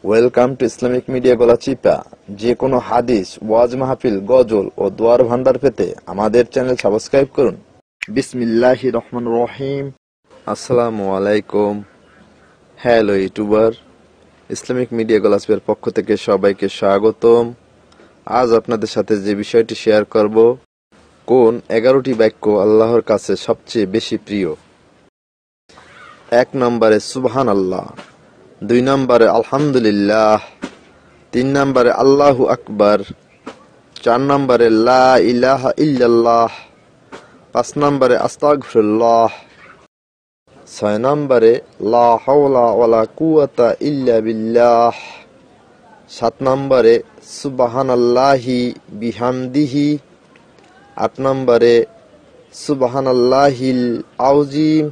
Welcome to Islamic media Galachipa. যে কোনো হাদিস, ওয়াজ মাহফিল, গজল ও দোয়ার ভান্ডার পেতে আমাদের চ্যানেল সাবস্ক্রাইব করুন। বিসমিল্লাহির রহমানির রহিম। আসসালামু আলাইকুম। হ্যালো ইউটিউবার, ইসলামিক মিডিয়া গলাচিপার পক্ষ থেকে সবাইকে স্বাগতম। আজ আপনাদের সাথে যে বিষয়টি শেয়ার করব, কোন 11টি বাক্য আল্লাহর কাছে সবচেয়ে বেশি প্রিয়। 1 নম্বরে সুবহানাল্লাহ, 2 নম্বরে আলহামদুলিল্লাহ, 3 নম্বরে আল্লাহু আকবার, 4 নম্বরে লা ইলাহা ইল্লাল্লাহ, 5 নম্বরে আস্তাগফিরুল্লাহ, 6 নম্বরে লা হাওলা ওয়ালা কুওয়াতা ইল্লা বিল্লাহ, 7 নম্বরে সুবহানাল্লাহি বিহামদিহি, 8 নম্বরে সুবহানাল্লাহিল আযীম,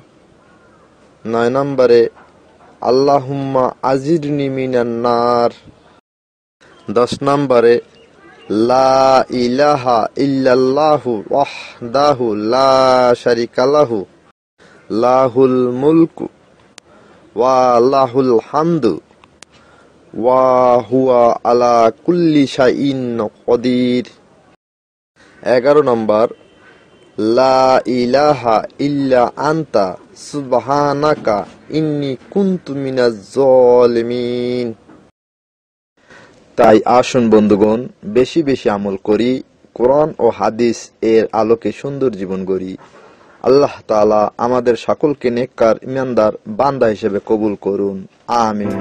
9 নম্বরে আল্লাহুম্মা আজিরনি মিনান নার, 10 নম্বরে লা ইলাহা ইল্লাল্লাহু ওয়াহদাহু লা শারীকা লাহু লাহুল মুলকু ওয়া লাহুল হামদু ওয়া হুয়া আলা কুল্লি শাইইন কদির। 11 নম্বর লা ইলাহা ইল্লা আনতা সুবহানাকা ইন্নী কুনতু মিনাজ জালিমিন। তাই আসুন বন্ধুগণ, বেশি বেশি আমল করি, কোরআন ও হাদিস এর আলোকে সুন্দর জীবন গড়ি। আল্লাহ তাআলা আমাদের সকলকে নেককার ইমানদার বান্দা হিসেবে কবুল করুন। আমিন।